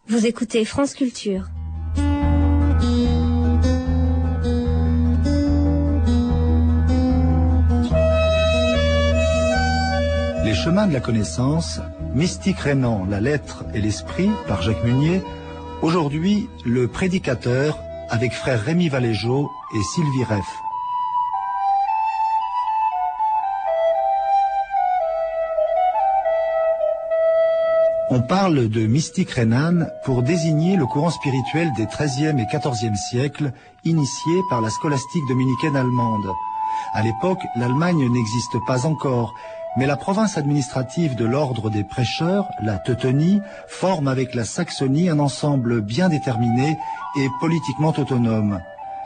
Vous écoutez France Culture. Les chemins de la connaissance, Mystique Renan, la lettre et l'esprit, par Jacques Munier. Aujourd'hui, le prédicateur, avec frère Rémi Valéjot et Sylvie Reff. On parle de mystique Renan pour désigner le courant spirituel des XIIIe et XIVe siècles, initié par la scolastique dominicaine allemande. À l'époque, l'Allemagne n'existe pas encore, mais la province administrative de l'ordre des prêcheurs, la Teutonie, forme avec la Saxonie un ensemble bien déterminé et politiquement autonome.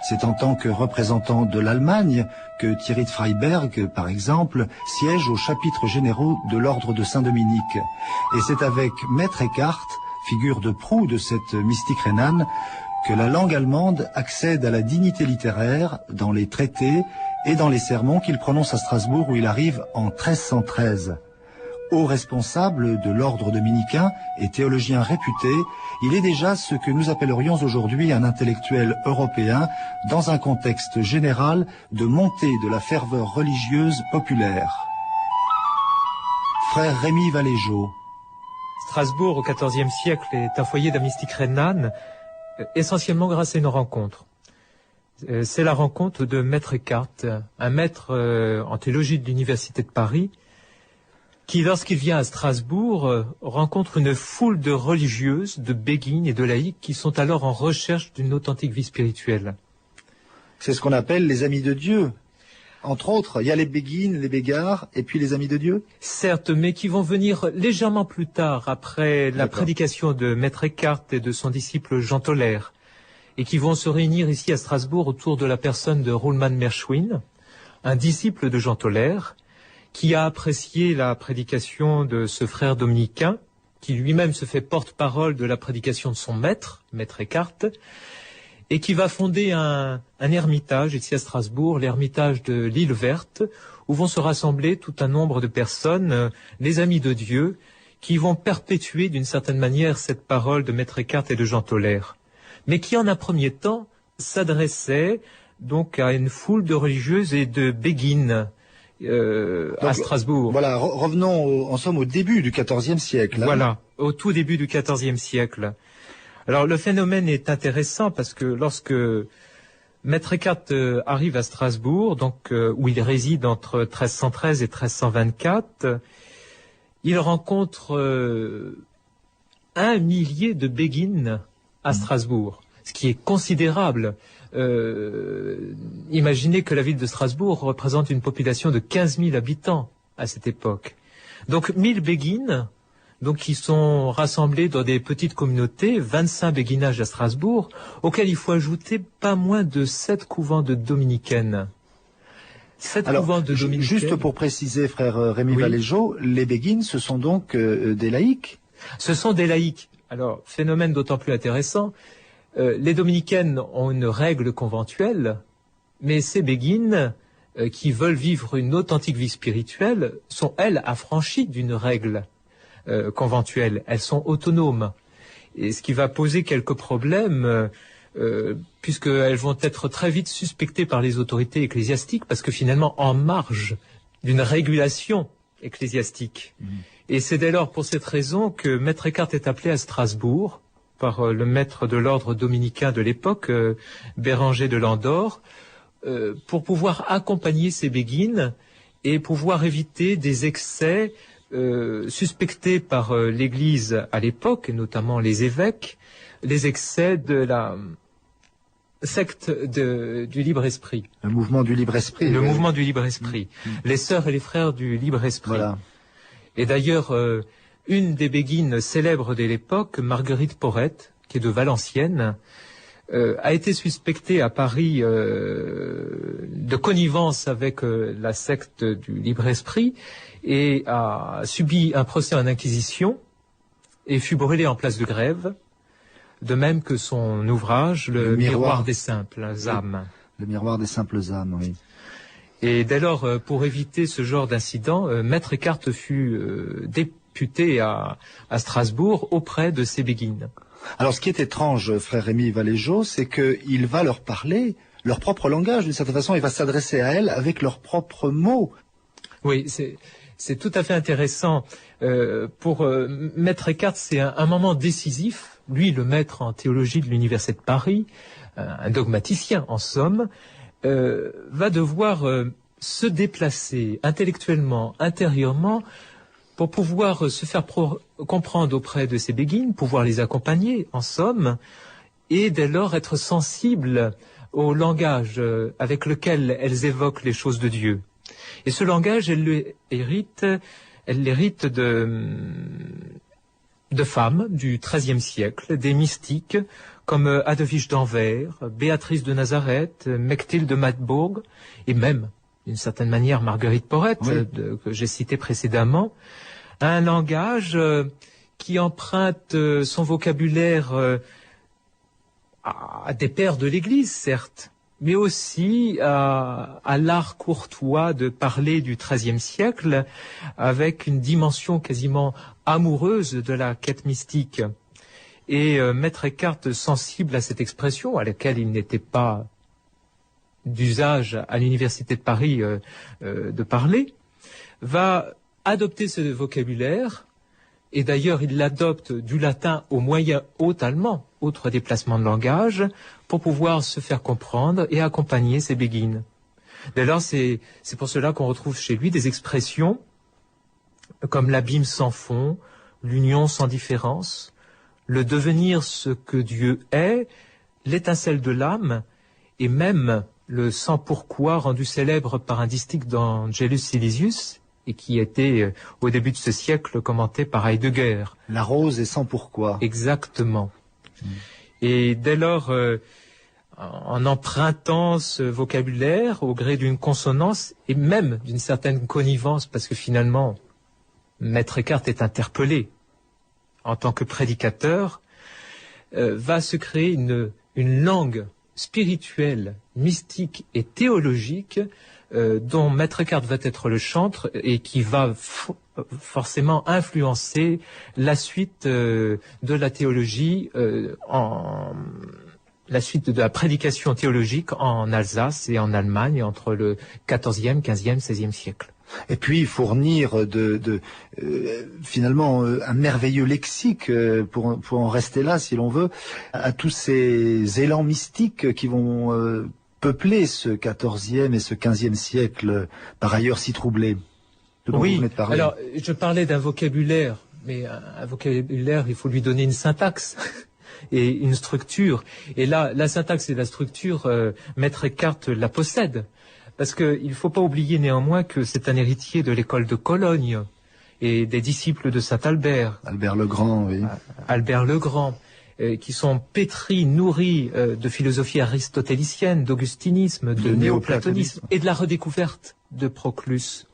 C'est en tant que représentant de l'Allemagne que Thierry de Freiberg, par exemple, siège aux chapitres généraux de l'ordre de Saint-Dominique. Et c'est avec Maître Eckhart, figure de proue de cette mystique Renan, que la langue allemande accède à la dignité littéraire dans les traités et dans les sermons qu'il prononce à Strasbourg où il arrive en 1313. Haut responsable de l'ordre dominicain et théologien réputé, il est déjà ce que nous appellerions aujourd'hui un intellectuel européen dans un contexte général de montée de la ferveur religieuse populaire. Frère Rémi Valéjot. Strasbourg, au XIVe siècle, est un foyer de la mystique Renan, essentiellement grâce à une rencontre. C'est la rencontre de Maître Eckhart, un maître en théologie de l'Université de Paris, qui, lorsqu'il vient à Strasbourg, rencontre une foule de religieuses, de béguines et de laïcs qui sont alors en recherche d'une authentique vie spirituelle. C'est ce qu'on appelle les amis de Dieu. Entre autres, il y a les béguines, les bégards, et puis les amis de Dieu. Certes, mais qui vont venir légèrement plus tard, après la prédication de Maître Eckhart et de son disciple Jean Toller, et qui vont se réunir ici à Strasbourg autour de la personne de Ruhlmann Merschwin, un disciple de Jean Toller, qui a apprécié la prédication de ce frère dominicain, qui lui-même se fait porte-parole de la prédication de son maître, Maître Eckhart, et qui va fonder un ermitage ici à Strasbourg, l'ermitage de l'Île Verte, où vont se rassembler tout un nombre de personnes, les amis de Dieu, qui vont perpétuer d'une certaine manière cette parole de Maître Eckhart et de Jean Toller, mais qui en un premier temps s'adressait donc à une foule de religieuses et de béguines, à Strasbourg. Voilà, revenons en somme au début du XIVe siècle. Hein. Voilà, au tout début du XIVe siècle. Alors le phénomène est intéressant parce que lorsque Maître Eckhart arrive à Strasbourg, donc où il réside entre 1313 et 1324, il rencontre 1 millier de béguines à Strasbourg, ce qui est considérable. Imaginez que la ville de Strasbourg représente une population de 15 000 habitants à cette époque. Donc 1000 béguines, donc qui sont rassemblées dans des petites communautés, 25 béguinages à Strasbourg, auxquels il faut ajouter pas moins de 7 couvents de dominicaines. 7 couvents de dominicaines. Juste pour préciser, frère Rémi Valéjot, les béguines, ce sont donc des laïcs? Ce sont des laïcs. Alors, phénomène d'autant plus intéressant. Les dominicaines ont une règle conventuelle, mais ces béguines qui veulent vivre une authentique vie spirituelle sont, elles, affranchies d'une règle conventuelle. Elles sont autonomes. Et ce qui va poser quelques problèmes, puisqu'elles vont être très vite suspectées par les autorités ecclésiastiques, parce que finalement, en marge d'une régulation ecclésiastique. Et c'est dès lors pour cette raison que Maître Eckhart est appelé à Strasbourg, par le maître de l'ordre dominicain de l'époque, Béranger de Landor, pour pouvoir accompagner ces béguines et pouvoir éviter des excès suspectés par l'Église à l'époque, et notamment les évêques, les excès de la secte du libre-esprit. Le mouvement du libre-esprit. Le mouvement du libre-esprit. Les sœurs et les frères du libre-esprit. Voilà. Et d'ailleurs, une des béguines célèbres de l'époque, Marguerite Porrette, qui est de Valenciennes, a été suspectée à Paris de connivence avec la secte du libre-esprit et a subi un procès en inquisition et fut brûlée en place de Grève, de même que son ouvrage, Le miroir des simples âmes. Le miroir des simples âmes, oui. Et dès lors, pour éviter ce genre d'incident, Maître Eckhart fut disputée à Strasbourg auprès de ces béguines. Alors ce qui est étrange, frère Rémi Valéjo, c'est qu'il va leur parler leur propre langage, d'une certaine façon, il va s'adresser à elles avec leurs propres mots. Oui, c'est tout à fait intéressant. Pour Maître Eckhart, c'est un moment décisif. Lui, le maître en théologie de l'Université de Paris, un dogmaticien en somme, va devoir se déplacer intellectuellement, intérieurement, pour pouvoir se faire comprendre auprès de ces béguines, pouvoir les accompagner en somme, et dès lors être sensible au langage avec lequel elles évoquent les choses de Dieu. Et ce langage, elle l'hérite de femmes du XIIIe siècle, des mystiques comme Adelwich d'Anvers, Béatrice de Nazareth, Mechtilde de Magdebourg, et même, d'une certaine manière, Marguerite Porete, oui, que j'ai cité précédemment. Un langage qui emprunte son vocabulaire à des pères de l'Église, certes, mais aussi à l'art courtois de parler du XIIIe siècle, avec une dimension quasiment amoureuse de la quête mystique. Et Maître Eckhart, sensible à cette expression, à laquelle il n'était pas d'usage à l'Université de Paris de parler, va adopter ce vocabulaire, et d'ailleurs il l'adopte du latin au moyen haut allemand, autre déplacement de langage, pour pouvoir se faire comprendre et accompagner ses béguines. Dès lors, c'est pour cela qu'on retrouve chez lui des expressions comme l'abîme sans fond, l'union sans différence, le devenir ce que Dieu est, l'étincelle de l'âme, et même le sans pourquoi rendu célèbre par un distique d'Angelus Silesius, et qui était au début de ce siècle commenté par Heidegger. La rose est sans pourquoi. Exactement. Et dès lors, en empruntant ce vocabulaire au gré d'une consonance et même d'une certaine connivence, parce que finalement, Maître Eckhart est interpellé en tant que prédicateur, va se créer une langue spirituelle, mystique et théologique dont Maître Eckhart va être le chantre et qui va forcément influencer la suite de la théologie, la suite de la prédication théologique en Alsace et en Allemagne entre le XIVe, XVe, XVIe siècle. Et puis fournir finalement un merveilleux lexique pour en rester là si l'on veut à tous ces élans mystiques qui vont peupler ce XIVe et ce XVe siècle par ailleurs si troublé. Oui, alors je parlais d'un vocabulaire, mais un vocabulaire il faut lui donner une syntaxe et une structure. Et là, la syntaxe et la structure, Maître Eckhart la possède. Parce qu'il ne faut pas oublier néanmoins que c'est un héritier de l'école de Cologne et des disciples de saint Albert. Albert le Grand, oui. Albert le Grand, qui sont pétris, nourris de philosophie aristotélicienne, d'augustinisme, de néoplatonisme et de la redécouverte de Proclus.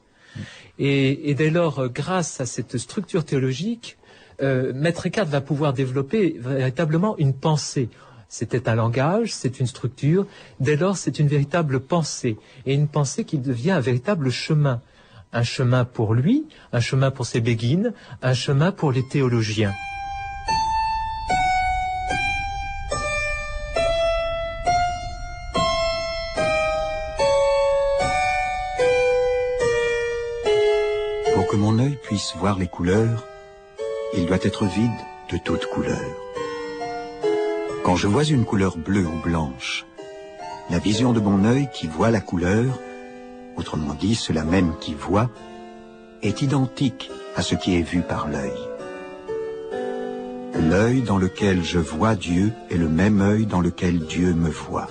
Et dès lors, grâce à cette structure théologique, Maître Eckhart va pouvoir développer véritablement une pensée. C'était un langage, c'est une structure, dès lors c'est une véritable pensée, et une pensée qui devient un véritable chemin. Un chemin pour lui, un chemin pour ses béguines, un chemin pour les théologiens. Pour que mon œil puisse voir les couleurs, il doit être vide de toute couleur. Quand je vois une couleur bleue ou blanche, la vision de mon œil qui voit la couleur, autrement dit cela même qui voit, est identique à ce qui est vu par l'œil. L'œil dans lequel je vois Dieu est le même œil dans lequel Dieu me voit.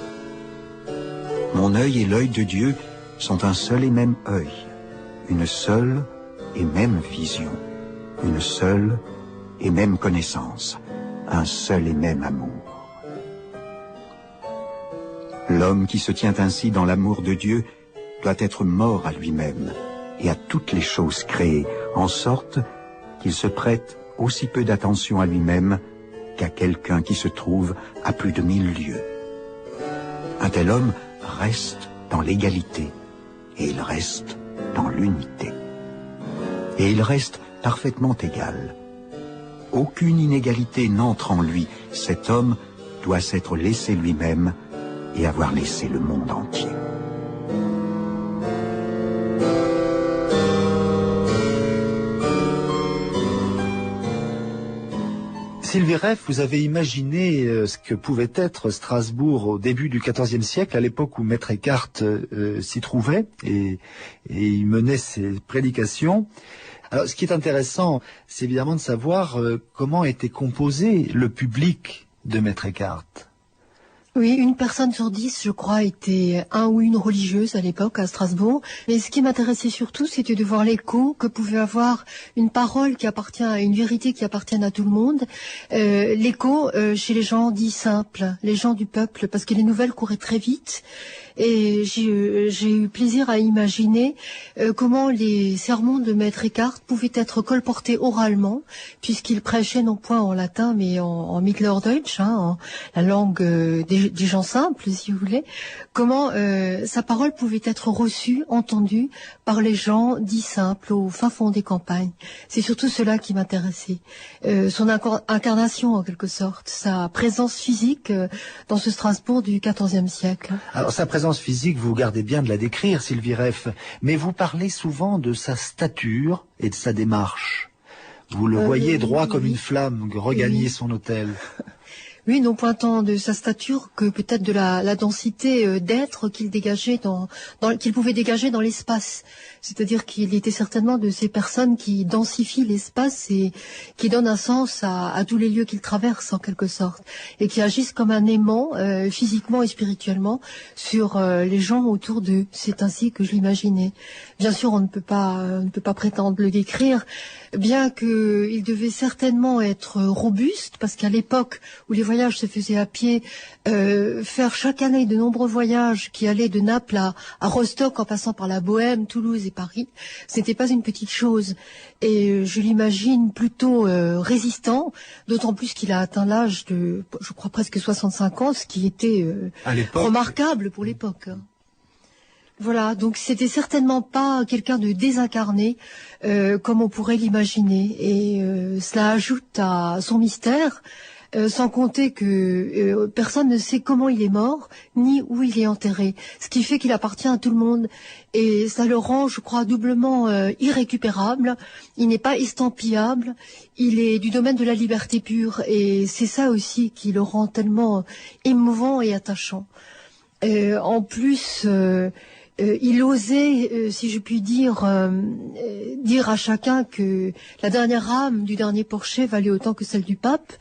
Mon œil et l'œil de Dieu sont un seul et même œil, une seule et même vision, une seule et même connaissance, un seul et même amour. L'homme qui se tient ainsi dans l'amour de Dieu doit être mort à lui-même et à toutes les choses créées, en sorte qu'il se prête aussi peu d'attention à lui-même qu'à quelqu'un qui se trouve à plus de 1000 lieues. Un tel homme reste dans l'égalité et il reste dans l'unité. Et il reste parfaitement égal. Aucune inégalité n'entre en lui. Cet homme doit s'être laissé lui-même et avoir laissé le monde entier. Sylvie Reff, vous avez imaginé ce que pouvait être Strasbourg au début du XIVe siècle, à l'époque où Maître Eckhart s'y trouvait et il menait ses prédications. Alors, ce qui est intéressant, c'est évidemment de savoir comment était composé le public de Maître Eckhart. Oui, une personne sur 10, je crois, était un ou une religieuse à l'époque à Strasbourg. Mais ce qui m'intéressait surtout, c'était de voir l'écho que pouvait avoir une parole qui appartient à une vérité qui appartient à tout le monde. L'écho chez les gens dits simples, les gens du peuple, parce que les nouvelles couraient très vite. Et j'ai eu plaisir à imaginer comment les sermons de Maître Eckhart pouvaient être colportés oralement, puisqu'il prêchait non point en latin, mais en Mittelhochdeutsch, en la langue des gens simples, si vous voulez. Comment sa parole pouvait être reçue, entendue par les gens dits simples, au fin fond des campagnes. C'est surtout cela qui m'intéressait. Son incarnation, en quelque sorte, sa présence physique dans ce Strasbourg du XIVe siècle. Alors, sa présence physique, vous gardez bien de la décrire, Sylvie Reff, mais vous parlez souvent de sa stature et de sa démarche. Vous le voyez droit comme une flamme regagner son autel. Oui, non point tant de sa stature que peut-être de la densité d'être qu'il dégageait qu'il pouvait dégager dans l'espace. C'est-à-dire qu'il était certainement de ces personnes qui densifient l'espace et qui donnent un sens à tous les lieux qu'il traverse en quelque sorte, et qui agissent comme un aimant physiquement et spirituellement sur les gens autour d'eux. C'est ainsi que je l'imaginais. Bien sûr, on ne peut pas prétendre le décrire, bien qu'il devait certainement être robuste, parce qu'à l'époque où les voyages se faisaient à pied, faire chaque année de nombreux voyages qui allaient de Naples à Rostock en passant par la Bohème, Toulouse et Paris, ce n'était pas une petite chose. Et je l'imagine plutôt résistant, d'autant plus qu'il a atteint l'âge de, je crois, presque 65 ans, ce qui était remarquable pour l'époque. Voilà, donc c'était certainement pas quelqu'un de désincarné, comme on pourrait l'imaginer. Et cela ajoute à son mystère, sans compter que personne ne sait comment il est mort, ni où il est enterré. Ce qui fait qu'il appartient à tout le monde. Et ça le rend, je crois, doublement irrécupérable. Il n'est pas estampillable. Il est du domaine de la liberté pure. Et c'est ça aussi qui le rend tellement émouvant et attachant. En plus... il osait, si je puis dire à chacun que la dernière âme du dernier porcher valait autant que celle du pape.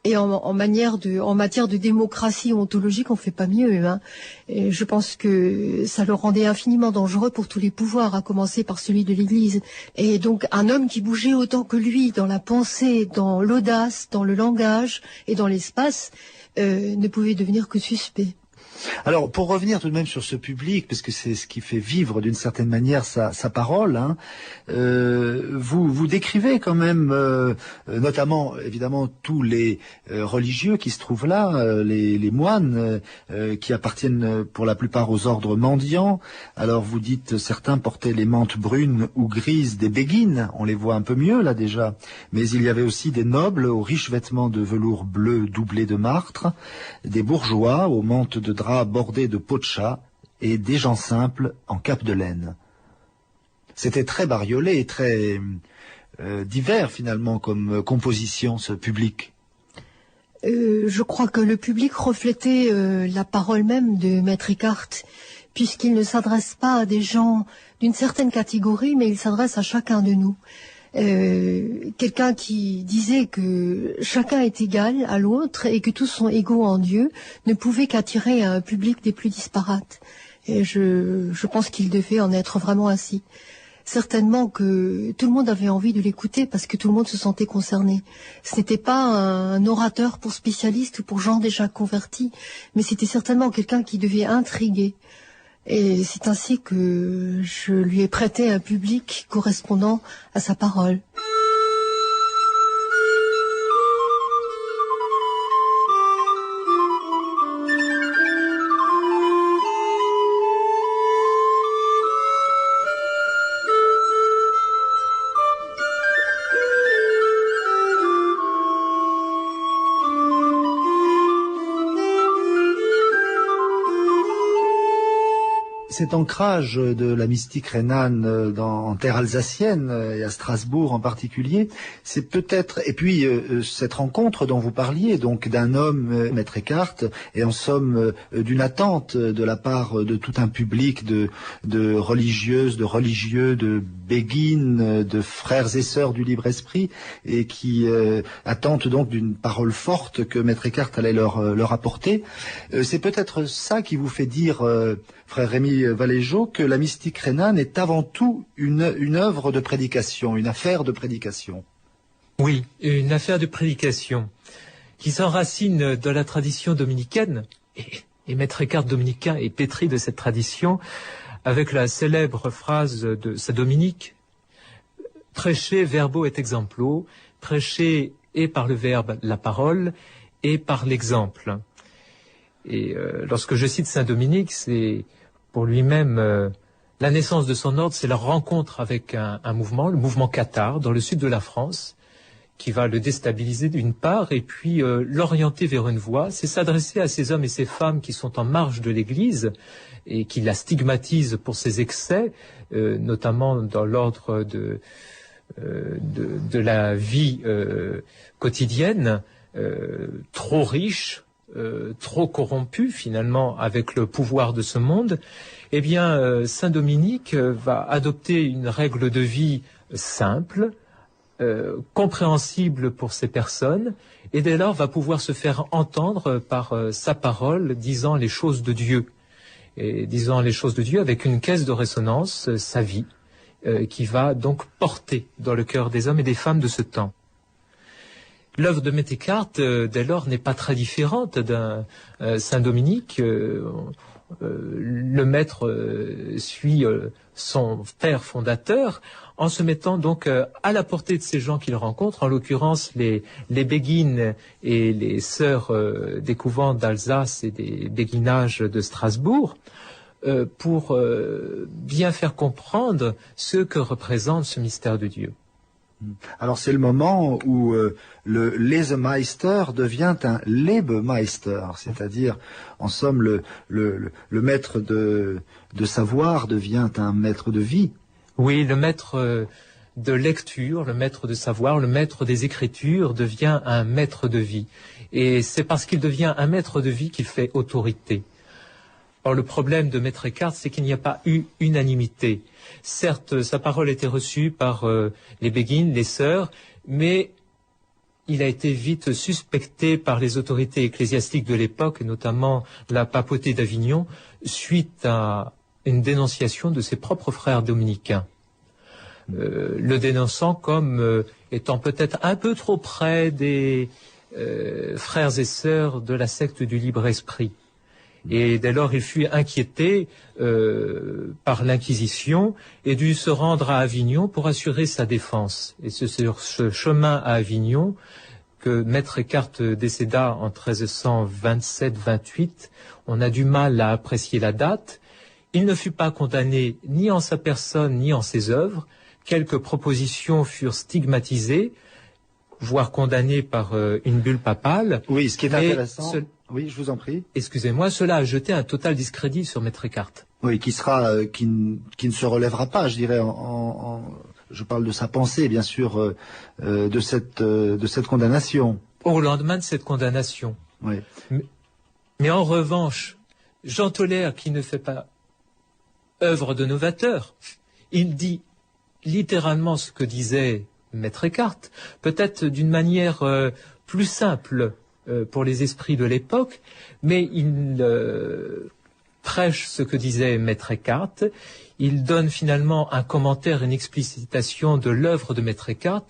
Et en matière de démocratie ontologique, on fait pas mieux. Hein. Et je pense que ça le rendait infiniment dangereux pour tous les pouvoirs, à commencer par celui de l'Église. Et donc un homme qui bougeait autant que lui dans la pensée, dans l'audace, dans le langage et dans l'espace, ne pouvait devenir que suspect. Alors, pour revenir tout de même sur ce public, parce que c'est ce qui fait vivre d'une certaine manière sa parole, hein, vous décrivez quand même, notamment évidemment tous les religieux qui se trouvent là, les moines qui appartiennent pour la plupart aux ordres mendiants. Alors vous dites certains portaient les mantes brunes ou grises des béguines, on les voit un peu mieux là déjà, mais il y avait aussi des nobles aux riches vêtements de velours bleu doublés de martre, des bourgeois aux mantes de drap bordés de peau de chat et des gens simples en cape de laine. C'était très bariolé et très divers finalement comme composition, ce public. Je crois que le public reflétait la parole même de Maître Eckhart, puisqu'il ne s'adresse pas à des gens d'une certaine catégorie, mais il s'adresse à chacun de nous. Quelqu'un qui disait que chacun est égal à l'autre et que tous sont égaux en Dieu ne pouvait qu'attirer un public des plus disparates. Et je pense qu'il devait en être vraiment ainsi. Certainement que tout le monde avait envie de l'écouter parce que tout le monde se sentait concerné. Ce n'était pas un orateur pour spécialistes ou pour gens déjà convertis, mais c'était certainement quelqu'un qui devait intriguer. Et c'est ainsi que je lui ai prêté un public correspondant à sa parole. Cet ancrage de la mystique rhénane en terre alsacienne et à Strasbourg en particulier, c'est peut-être, et puis cette rencontre dont vous parliez, donc d'un homme, Maître Eckhart, et en somme d'une attente de la part de tout un public de religieuses, de religieux, de béguines, de frères et sœurs du libre esprit, et qui attendent donc d'une parole forte que Maître Eckhart allait leur apporter. C'est peut-être ça qui vous fait dire, frère Rémi Valéjot, que la mystique rhénane est avant tout une œuvre de prédication, une affaire de prédication. Oui, une affaire de prédication qui s'enracine dans la tradition dominicaine, et Maître Eckhart dominicain est pétri de cette tradition, avec la célèbre phrase de saint Dominique, « Prêcher verbo et exemplo », prêcher et par le verbe la parole, et par l'exemple. Et lorsque je cite saint Dominique, c'est pour lui-même la naissance de son ordre, c'est la rencontre avec un mouvement, le mouvement cathare, dans le sud de la France, qui va le déstabiliser d'une part, et puis l'orienter vers une voie, c'est s'adresser à ces hommes et ces femmes qui sont en marge de l'Église et qui la stigmatisent pour ses excès, notamment dans l'ordre de la vie quotidienne, trop riche, trop corrompu finalement avec le pouvoir de ce monde. Eh bien, saint Dominique va adopter une règle de vie simple, compréhensible pour ces personnes, et dès lors va pouvoir se faire entendre par sa parole, disant les choses de Dieu, et disant les choses de Dieu avec une caisse de résonance, sa vie, qui va donc porter dans le cœur des hommes et des femmes de ce temps. L'œuvre de Maître Eckhart, dès lors, n'est pas très différente d'un saint Dominique. Le maître suit son père fondateur en se mettant donc à la portée de ces gens qu'il rencontre, en l'occurrence les béguines et les sœurs des couvents d'Alsace et des béguinages de Strasbourg, pour bien faire comprendre ce que représente ce mystère de Dieu. Alors c'est le moment où le Lesemeister devient un Lebemeister, c'est-à-dire en somme le maître de savoir devient un maître de vie. Oui, le maître de lecture, le maître de savoir, le maître des Écritures devient un maître de vie. Et c'est parce qu'il devient un maître de vie qu'il fait autorité. Or, le problème de Maître Eckhart, c'est qu'il n'y a pas eu unanimité. Certes, sa parole a été reçue par les béguines, les sœurs, mais il a été vite suspecté par les autorités ecclésiastiques de l'époque, notamment la papauté d'Avignon, suite à une dénonciation de ses propres frères dominicains. Le dénonçant comme étant peut-être un peu trop près des frères et sœurs de la secte du libre esprit. Et dès lors, il fut inquiété par l'Inquisition et dut se rendre à Avignon pour assurer sa défense. Et c'est sur ce chemin à Avignon que Maître Eckhart décéda en 1327-28. On a du mal à apprécier la date. Il ne fut pas condamné ni en sa personne ni en ses œuvres. Quelques propositions furent stigmatisées, voire condamnées par une bulle papale. Oui, ce qui est intéressant... Oui, je vous en prie. Excusez-moi, cela a jeté un total discrédit sur Maître Eckhart. Oui, qui ne se relèvera pas, je dirais. Je parle de sa pensée, bien sûr, de cette condamnation. Au lendemain de cette condamnation. Oui. Mais en revanche, Jean Tolère, qui ne fait pas œuvre de novateur, il dit littéralement ce que disait Maître Eckhart, peut-être d'une manière plus simple pour les esprits de l'époque, mais il prêche ce que disait Maître Eckhart. Il donne finalement un commentaire, une explicitation de l'œuvre de Maître Eckhart,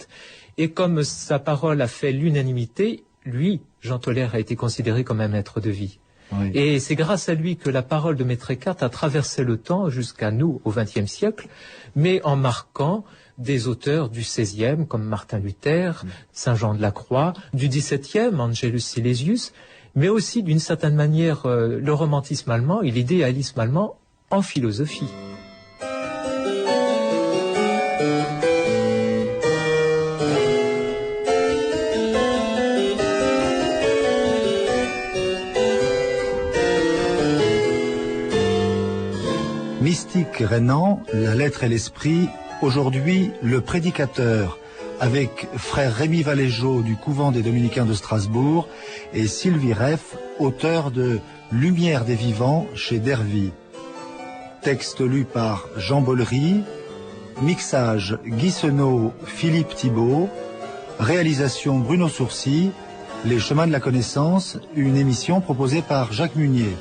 et comme sa parole a fait l'unanimité, lui, Jean Tolère, a été considéré comme un maître de vie. Oui. Et c'est grâce à lui que la parole de Maître Eckhart a traversé le temps jusqu'à nous, au XXe siècle, mais en marquant des auteurs du XVIe, comme Martin Luther, Saint Jean de la Croix, du XVIIe, Angelus Silesius, mais aussi d'une certaine manière le romantisme allemand et l'idéalisme allemand en philosophie. mystique Renan, la lettre et l'esprit, aujourd'hui le prédicateur, avec frère Rémi Valéjot du couvent des Dominicains de Strasbourg et Sylvie Reff, auteur de Lumière des vivants chez Dervy. Texte lu par Jean Bollery, mixage Guy Senot, Philippe Thibault, réalisation Bruno Sourcy, Les Chemins de la Connaissance, une émission proposée par Jacques Munier.